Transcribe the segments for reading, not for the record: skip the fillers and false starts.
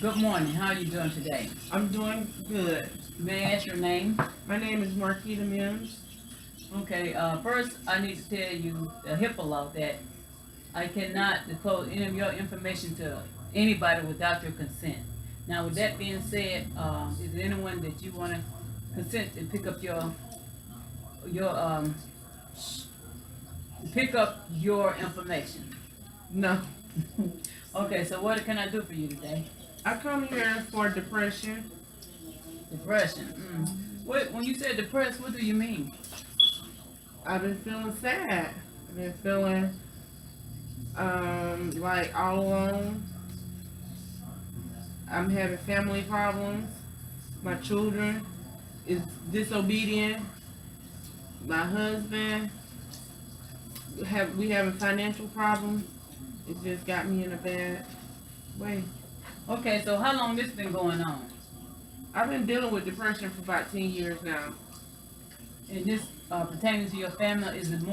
Good morning. How are you doing today? I'm doing good. May I ask your name? My name is Marquita Mims. Okay, first I need to tell you the HIPAA law that I cannot disclose any of your information to anybody without your consent. Now, with that being said, is there anyone that you want to consent to pick up your pick up your information? No, Okay, so what can I do for you today? I come here for depression. Depression. When you said depressed, what do you mean? I've been feeling sad. I've been feeling like all alone. I'm having family problems. My children is disobedient. My husband we having financial problems. It just got me in a bad way. Okay, so how long this been going on? I've been dealing with depression for about 10 years now. And this pertaining to your family, is it some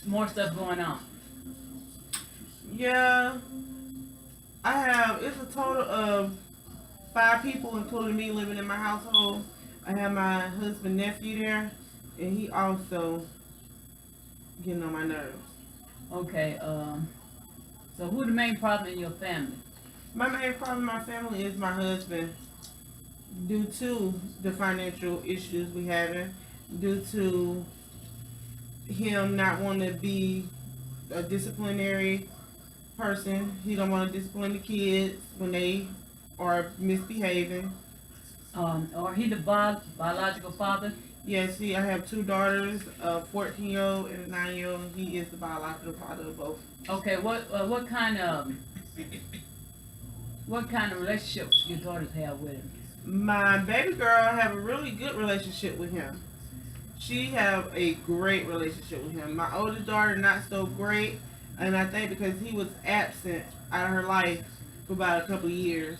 more stuff going on? Yeah, it's a total of 5 people, including me, living in my household. I have my husband nephew there, and he also getting on my nerves. Okay, so who the main problem in your family? My main problem in my family is my husband, due to the financial issues we having, due to him not wanting to be a disciplinary person. He don't want to discipline the kids when they are misbehaving. Or he the biological father? Yes, I have 2 daughters, a 14-year-old and a 9-year-old, and he is the biological father of both. Okay, what kind of relationship your daughters have with him? My baby girl have a really good relationship with him. She have a great relationship with him. My oldest daughter not so great, and I think because he was absent out of her life for about a couple of years.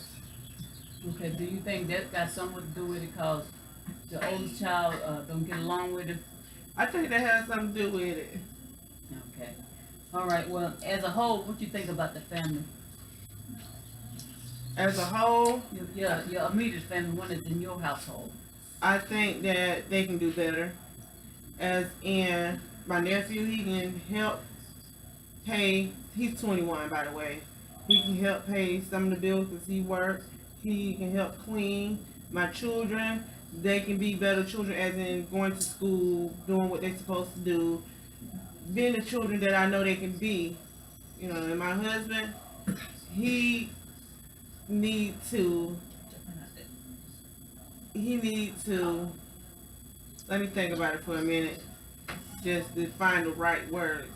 Okay, do you think that got something to do with it because the oldest child don't get along with him? I think that has something to do with it. Okay. All right, well, as a whole, what you think about the family? As a whole, Your immediate family, one that's in your household. I think that they can do better. As in my nephew, he can help pay. He's 21, by the way. He can help pay some of the bills because he works. He can help clean. My children, they can be better children, as in going to school, doing what they're supposed to do, being the children that I know they can be. And my husband, he need to let me think about it for a minute, just to find the right words.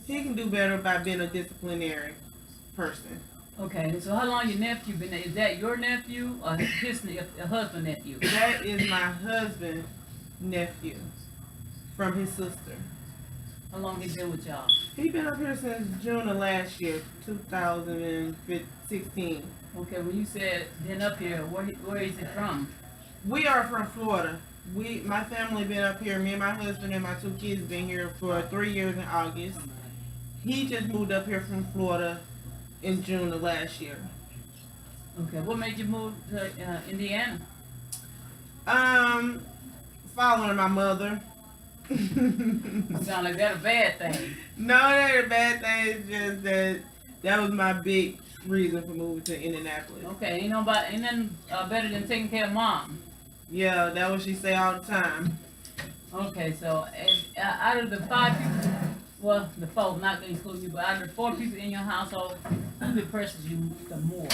He can do better by being a disciplinary person. Okay, so how long your nephew been there? Is that your nephew or his husband nephew? That is my husband nephew from his sister. How long he been with y'all? He been up here since June of last year, 2016. Okay, when you said been up here, where is it from? We are from Florida. My family been up here. Me and my husband and my 2 kids been here for 3 years in August. He just moved up here from Florida in June of last year. Okay, what made you move to Indiana? Following my mother. Sound like that a bad thing. No, that ain't a bad thing. It's just that was my big reason for moving to Indianapolis. Okay, ain't nothing better than taking care of mom. Yeah, that's what she say all the time. Okay, so out of the 5 people, well, the 4, not including you, but out of the 4 people in your household, who depresses you the more?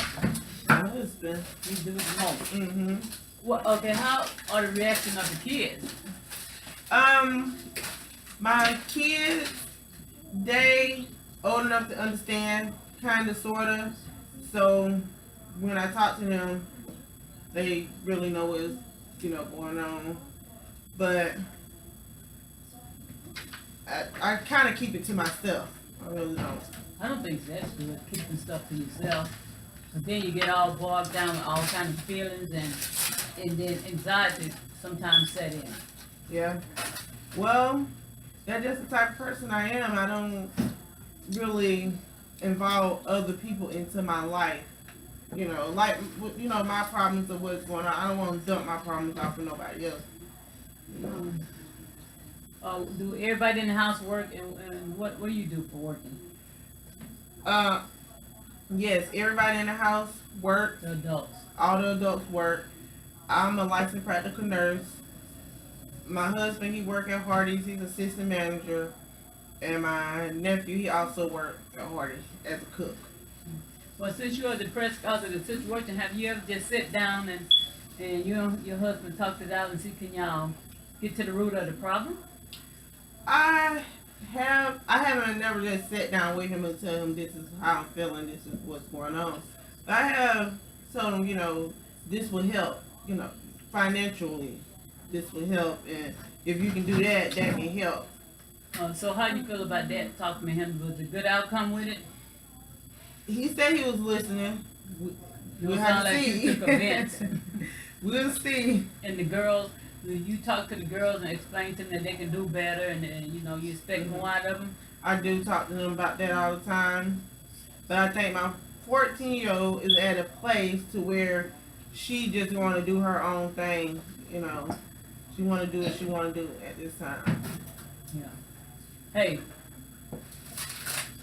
My husband. You do it the most. Mm-hmm. Well, okay, how are the reaction of the kids? My kids, they old enough to understand, kind of, sort of. So when I talk to them, they really know what's going on. But I kind of keep it to myself. I really don't. I don't think that's good, keeping stuff to yourself. But then you get all bogged down with all kinds of feelings and then anxiety sometimes set in. Yeah. Well, that's just the type of person I am. I don't really involve other people into my life. Like my problems or what's going on. I don't want to dump my problems off for nobody else. Um, do everybody in the house work, and what do you do for working? Uh, yes, everybody in the house works. The adults. All the adults work. I'm a licensed practical nurse. My husband, he work at Hardee's. He's assistant manager. And my nephew, he also works at Hardee's as a cook. Well, since you are depressed because of the situation, have you ever just sit down and you and your husband talked it out and see, can y'all get to the root of the problem? I haven't never just sat down with him and tell him this is how I'm feeling, this is what's going on. But I have told him, this will help, financially, this will help, and if you can do that, that can help. So how you feel about that? Talking to him, was it a good outcome with it? He said he was listening. It sound like you took offense. We'll see. And the girls, you talk to the girls and explain to them that they can do better, and you expect more out of them. I do talk to them about that all the time, but I think my 14-year-old is at a place to where she just want to do her own thing. She want to do what she want to do at this time. Yeah. Hey.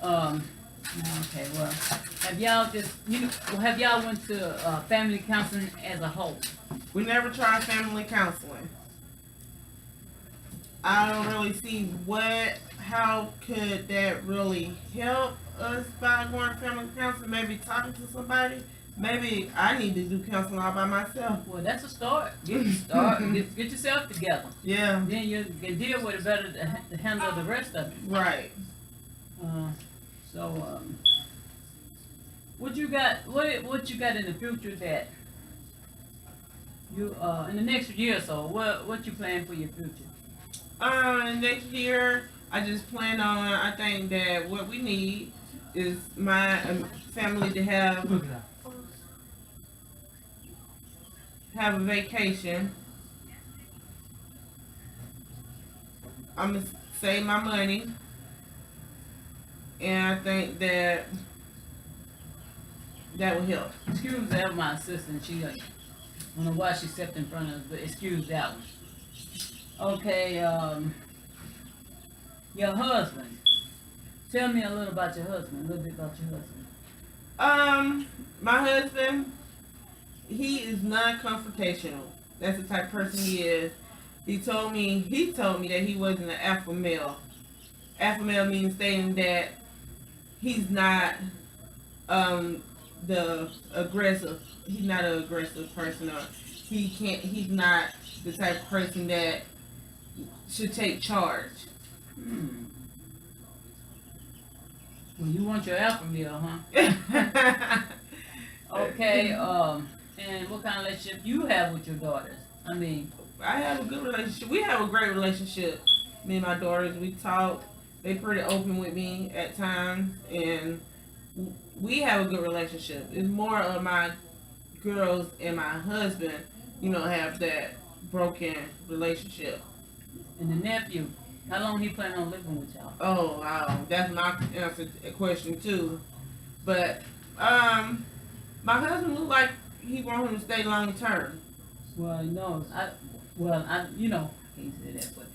Okay. Well, have y'all went to family counseling as a whole? We never tried family counseling. I don't really see how could that really help us by going to family counseling, maybe talking to somebody. Maybe I need to do counseling all by myself. Well, that's a start. Get yourself together. Yeah. Then you can deal with it better to handle the rest of it. Right. What you got in the future that you in the next year or so? What you plan for your future? Next year, I just plan on. I think that what we need is my family to have a vacation. I'm gonna save my money, and I think that will help. Excuse that, my assistant. She I don't know why she stepped in front of us, but excuse that one. Okay, your husband. Tell me a little bit about your husband. My husband, he is non-confrontational. That's the type of person he is. He told me that he wasn't an alpha male. Alpha male means stating that he's not the aggressive. He's not an aggressive person, or he's not the type of person that should take charge. Well, you want your alpha male, huh? Okay, and what kind of relationship you have with your daughters? I have a good relationship. We have a great relationship. Me and my daughters, we talk. They pretty open with me at times, and we have a good relationship. It's more of my girls and my husband, have that broken relationship. And the nephew, how long he planning on living with y'all? Oh, wow. That's my answer to a question too. But my husband look like he want him to stay long term. Well, no, I can't say that, but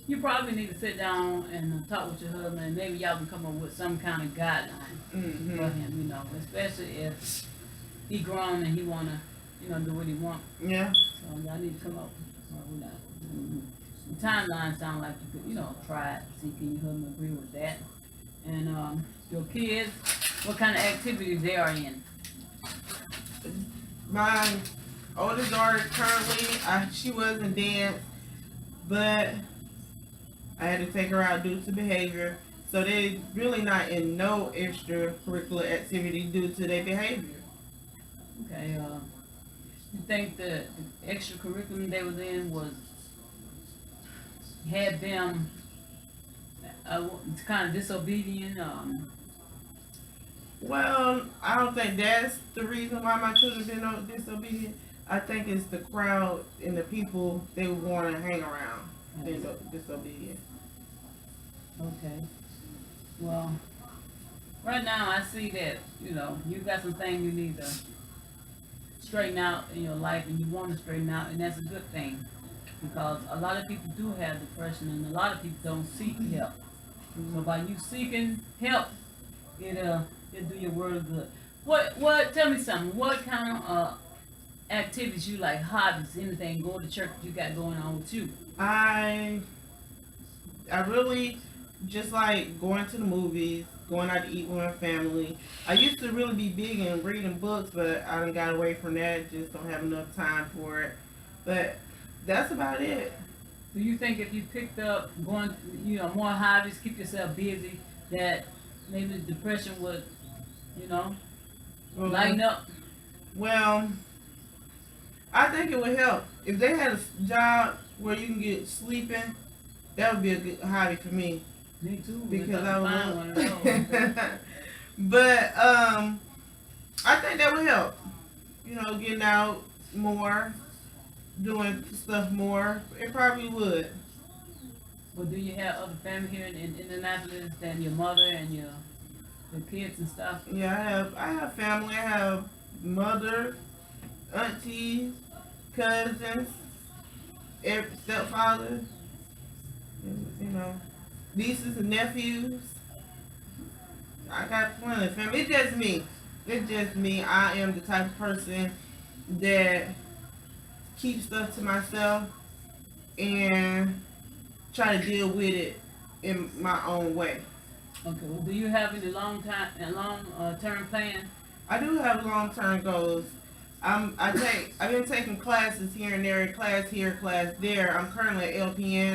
you probably need to sit down and talk with your husband, and maybe y'all can come up with some kind of guideline for him, especially if he grown and he wanna, do what he want. Yeah. So y'all need to come up with that. The timeline sound like you could, try it, see can your husband agree with that. And your kids, what kind of activities they are in? My oldest daughter currently, she was in dance, but I had to take her out due to behavior. So they're really not in no extracurricular activity due to their behavior. Okay, you think the extra curriculum they was in had them kind of disobedient? Well, I don't think that's the reason why my children been disobedient. I think it's the crowd and the people they want to hang around. They're disobedient. Okay. Well, Right now, I see that, you know, you got some things you need to straighten out in your life and you want to straighten out, and that's a good thing. Because a lot of people do have depression and a lot of people don't seek help. So by you seeking help, it'll do your world good. Tell me something, what kind of activities you like, hobbies, anything, go to church you got going on with you? I really just like going to the movies, going out to eat with my family. I used to really be big in reading books, but I done got away from that. Just don't have enough time for it. But that's about it. Do you think if you picked up going, you know, more hobbies, keep yourself busy, that maybe the depression would, you know, lighten up? Well, I think it would help if they had a job where you can get sleeping. That would be a good hobby for me Me too. because I would find love. one of those. But I think that would help. You know, getting out more, doing stuff more. It probably would. Well, do you have other family here in Indianapolis than your mother and your kids and stuff? Yeah, I have family. I have mother, aunties, cousins, stepfather. You know, nieces and nephews. I got plenty of family. It's just me. It's just me. I am the type of person that keeps stuff to myself and try to deal with it in my own way. Okay. Well, do you have any long term plan? I do have long term goals. I've been taking classes here and there, class here, class there. I'm currently at LPN.